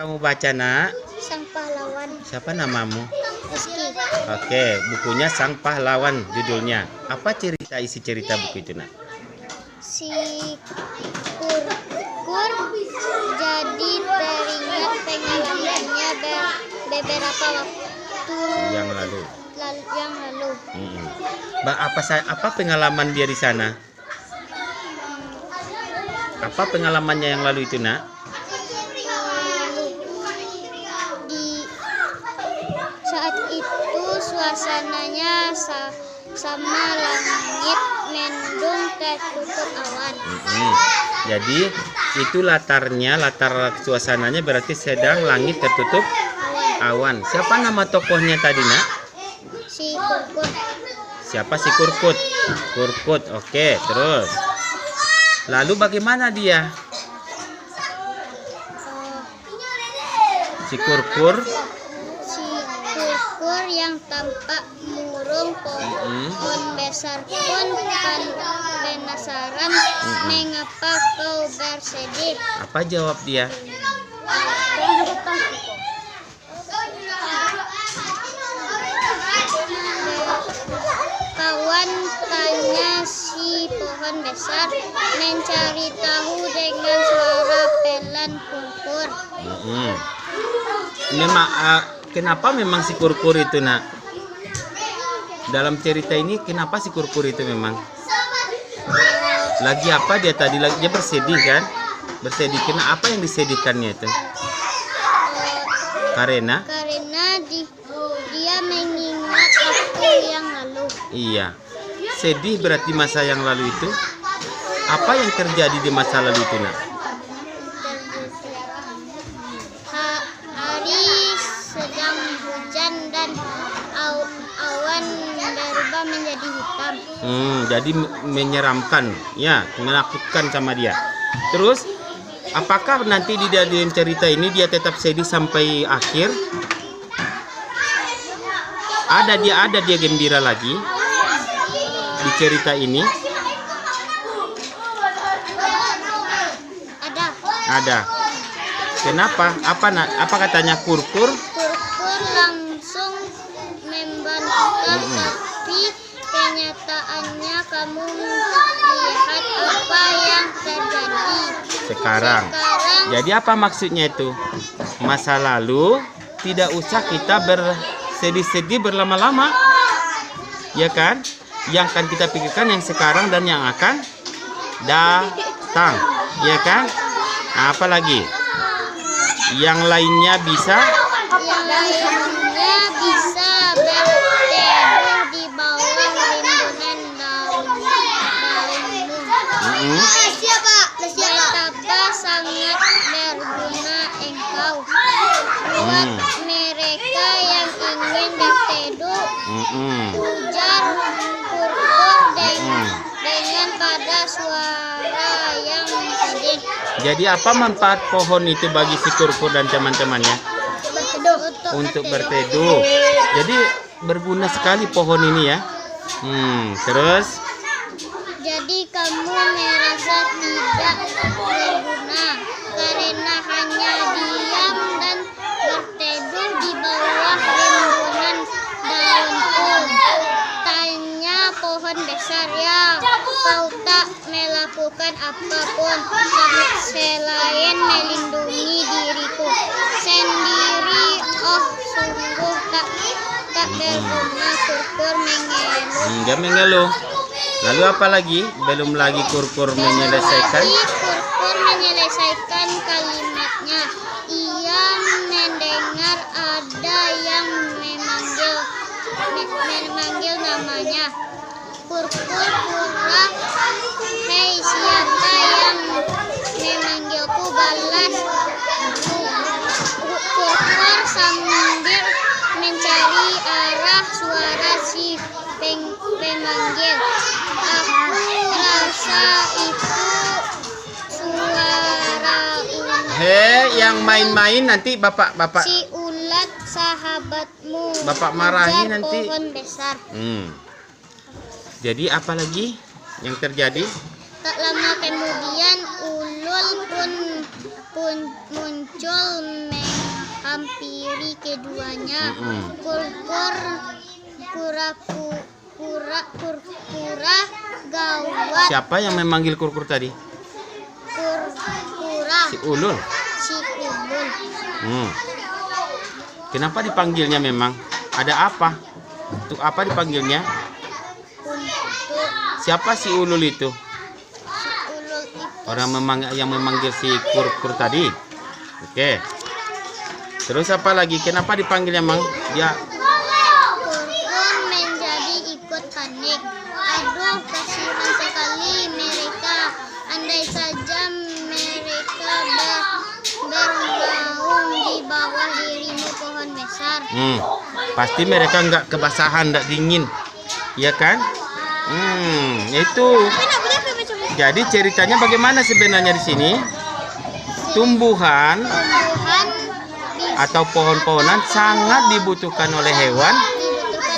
Kamu baca, Nak? Sang Pahlawan. Siapa namamu? Rizky. Oke, bukunya Sang Pahlawan judulnya. Apa isi cerita buku itu, Nak? Si Kurkur jadi teringat pengalamannya beberapa waktu Yang lalu. yang lalu. Apa pengalaman dia di sana? Apa pengalamannya yang lalu itu, Nak? Di saat itu suasananya sama langit mendung tertutup awan. Jadi itu latar suasananya berarti sedang langit tertutup awan. Siapa nama tokohnya tadi, Nak? Si Kurkur. Siapa si Kurkut? Kurkut, oke, terus. Lalu bagaimana dia? Si Kurkur yang tampak murung pohon besar pun penasaran mengapa kau bersedih. Apa jawab dia? Kawan, tanya si pohon besar, mencari tahu dengan suara pelan Kurkur. Kenapa memang si Kurkur itu, Nak? Dalam cerita ini kenapa si Kurkur itu memang? Lagi apa dia tadi? Dia bersedih kan? Bersedih. Kenapa yang disedihkannya itu? Karena dia mengingat waktu yang lalu. Iya. Sedih berarti masa yang lalu itu. Apa yang terjadi di masa lalu itu, Nak? Hari sedang hujan dan awan berubah menjadi hitam. Jadi menyeramkan, ya, menakutkan sama dia. Terus, apakah nanti di dalam cerita ini dia tetap sedih sampai akhir? Ada dia gembira lagi di cerita ini? Ada. Kenapa? Apa katanya Kurkur? Kurkur langsung membantah, tapi kenyataannya kamu lihat apa yang terjadi Sekarang. Jadi apa maksudnya itu? Masa lalu tidak usah kita bersedih-sedih berlama-lama, ya kan? Yang akan kita pikirkan yang sekarang dan yang akan datang, ya kan? Apa lagi? Yang lainnya bisa berteduh di bawah rimbunan daun-daunmu. Betapa sangat berguna engkau buat mereka yang ingin berteduh, ujar Kurkur dengan pada suara yang sedih. Jadi apa manfaat pohon itu bagi si Kurkur dan teman-temannya? Untuk berteduh. Jadi berguna sekali pohon ini ya. Terus? Jadi kamu merasa tidak berguna karena hanya diam dan berteduh di bawah rimbunan daunku. Tanya pohon besar, ya, kau tak melakukan apapun selain melindungi diriku sendiri. Oh, sungguh tak berguna. Kurkur mengeluh. Dia mengeluh. Lalu apa lagi? Belum lagi Kurkur menyelesaikan. Kurkur menyelesaikan kalimatnya. Ia mendengar ada yang memanggil namanya. Kurkur pura, hei, siapa yang memanggilku? Balas Kurkur sambil mencari arah suara si pemanggil. Aku rasa itu suara ulat. Yang main-main nanti bapak. Si ulat sahabatmu. Bapak marahi ujar nanti. Pohon besar. Jadi apa lagi yang terjadi? Tak lama kemudian ulul pun muncul menghampiri keduanya. Kurkura gawat. Siapa yang memanggil Kurkur tadi? Kurkura. Si Ulul. Si Ulul. Kenapa dipanggilnya memang? Ada apa? Untuk apa dipanggilnya? Untuk Siapa si Ulul itu? si Ulul itu. Orang yang memanggil si Kurkur tadi. Oke. Terus apa lagi? Kenapa dipanggilnya Mang? Dia Kurkur menjadi ikut panik. Aduh, kasihan sekali mereka. Andai saja mereka bernaung di bawah dirimu pohon besar. Pasti mereka nggak kebasahan, nggak dingin, ya kan? Itu. Jadi ceritanya bagaimana sebenarnya di sini? Tumbuhan atau pohon-pohonan sangat dibutuhkan oleh hewan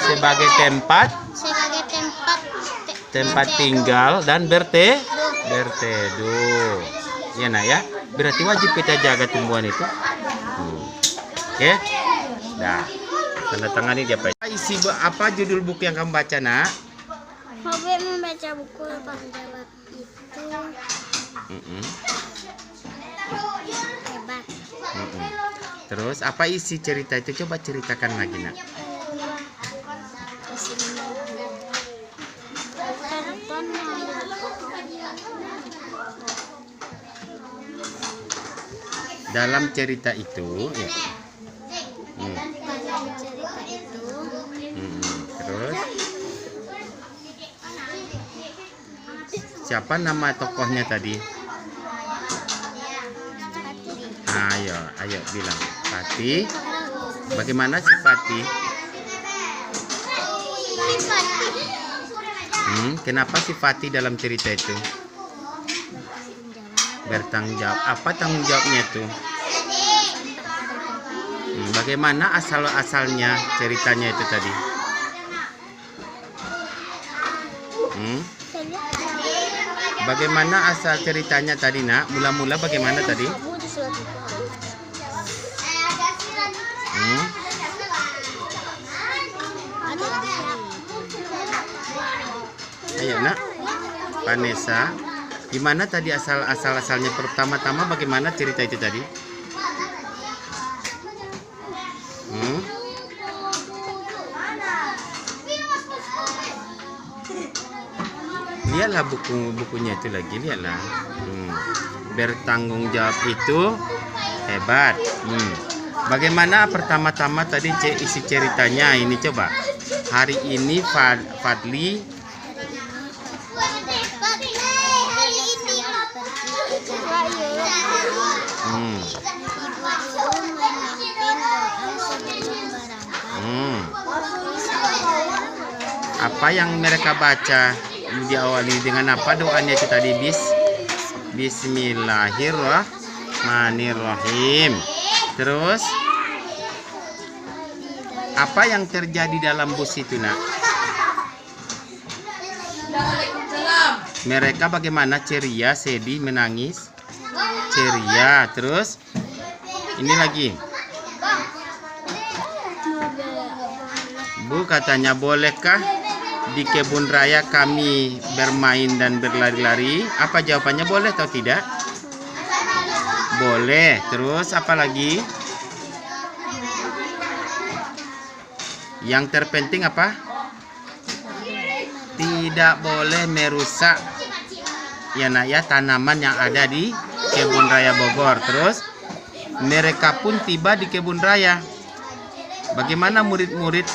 sebagai tempat tinggal dan berteduh. Ya nak ya. Berarti wajib kita jaga tumbuhan itu. Oke. Dah. Tanda tangan ini apa? Isi apa judul buku yang kamu baca, Nak? Hobi membaca buku lapang jawab itu hebat. Terus apa isi cerita itu? Coba ceritakan lagi, Nak. Dalam cerita itu, ya. Terus siapa nama tokohnya tadi? Ayo bilang. Fatih. Bagaimana si Fatih? Kenapa si Fatih dalam cerita itu bertanggung jawab? Apa tanggung jawabnya itu? Bagaimana asal-asalnya ceritanya itu tadi? Bagaimana asal ceritanya tadi, Nak? Mula-mula bagaimana tadi? Ayo, Nak. Vanessa, gimana tadi asal-asalnya pertama-tama bagaimana cerita itu tadi? Lihatlah bukunya itu lagi, lihatlah. Bertanggung jawab itu hebat. Bagaimana pertama-tama tadi isi ceritanya ini coba. Hari ini Fadli apa yang mereka baca diawali dengan apa doanya itu tadi? Bismillahirrahmanirrahim. Terus apa yang terjadi dalam bus itu, Nak? Mereka bagaimana? Ceria, sedih, menangis? Ceria. Terus ini lagi. Bu katanya, bolehkah di kebun raya kami bermain dan berlari-lari? Apa jawabannya, boleh atau tidak? Boleh. Terus apa lagi? Yang terpenting apa? Tidak boleh merusak ya, Nak ya, tanaman yang ada di kebun raya Bogor. Terus mereka pun tiba di kebun raya. Bagaimana murid-murid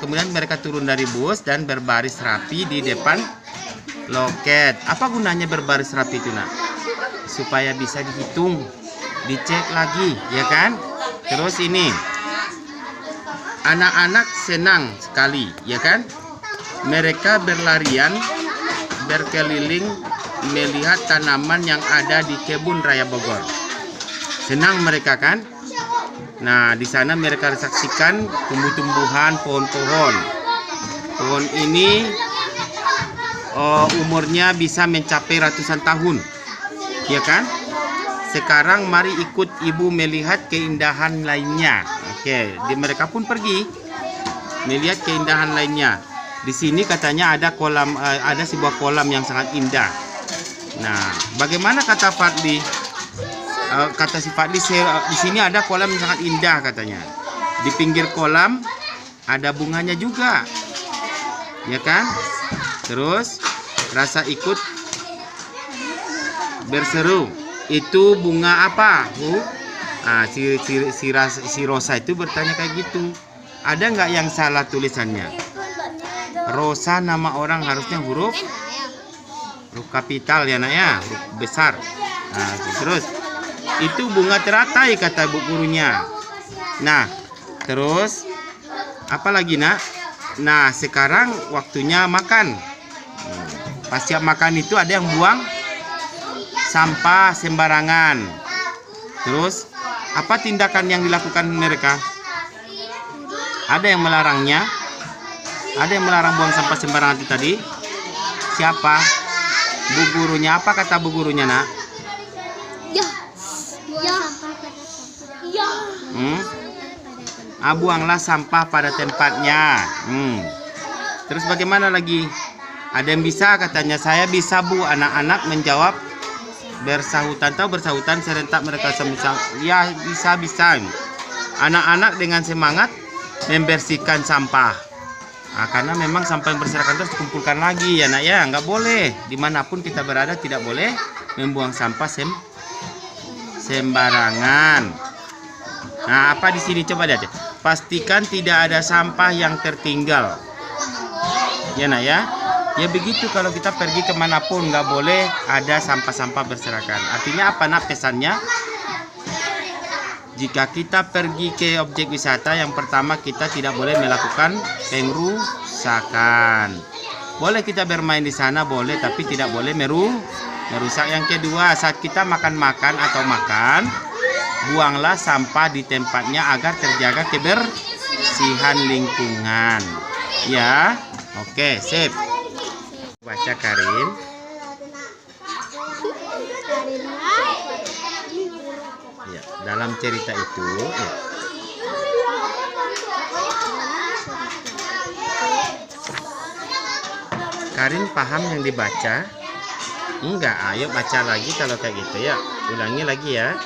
kemudian mereka turun dari bus dan berbaris rapi di depan loket. Apa gunanya berbaris rapi itu, Nak? Supaya bisa dihitung, dicek lagi, ya kan? Terus ini anak-anak senang sekali, ya kan? Mereka berlarian berkeliling melihat tanaman yang ada di kebun raya Bogor. Senang mereka kan? Nah, di sana mereka saksikan tumbuh-tumbuhan, pohon-pohon. Pohon ini umurnya bisa mencapai ratusan tahun, ya kan? Sekarang mari ikut ibu melihat keindahan lainnya. Oke, mereka pun pergi melihat keindahan lainnya. Di sini katanya ada kolam, ada sebuah kolam yang sangat indah. Nah, bagaimana kata Fadli? Kata si Fadli, di sini ada kolam yang sangat indah katanya. Di pinggir kolam ada bunganya juga, ya kan? Terus rasa ikut berseru. Itu bunga apa, Bu? Nah, si Rosa itu bertanya kayak gitu. Ada nggak yang salah tulisannya? Rosa nama orang harusnya huruf kapital ya nak ya, huruf besar. Nah, terus itu bunga teratai kata bu gurunya. Nah, terus apa lagi nak? Nah, sekarang waktunya makan. Pas siap makan itu ada yang buang sampah sembarangan. Terus apa tindakan yang dilakukan mereka? Ada yang melarangnya? Ada yang melarang buang sampah sembarangan itu tadi? Siapa? Bu gurunya. Apa kata bu gurunya nak? Buanglah sampah pada tempatnya. Terus bagaimana lagi? Ada yang bisa katanya. Saya bisa bu. Anak-anak menjawab bersahutan. Tahu bersahutan serentak mereka semisal. Ya bisa. Anak-anak dengan semangat membersihkan sampah. Nah, karena memang sampah yang berserakan terus dikumpulkan lagi ya nak ya. Nggak boleh. Dimanapun kita berada tidak boleh membuang sampah sembarangan. Nah, apa di sini coba lihat ya. Pastikan tidak ada sampah yang tertinggal. Ya nak ya. Ya begitu kalau kita pergi kemanapun nggak boleh ada sampah-sampah berserakan. Artinya apa nak pesannya? Jika kita pergi ke objek wisata, yang pertama kita tidak boleh melakukan pengrusakan. Boleh kita bermain di sana boleh, tapi tidak boleh merusak. Yang kedua, saat kita makan atau makan, buanglah sampah di tempatnya agar terjaga kebersihan lingkungan. Ya, oke, sip. Baca Karin. Ya, dalam cerita itu, ya. Karin paham yang dibaca? Enggak, ayo baca lagi kalau kayak gitu ya. Ulangi lagi ya.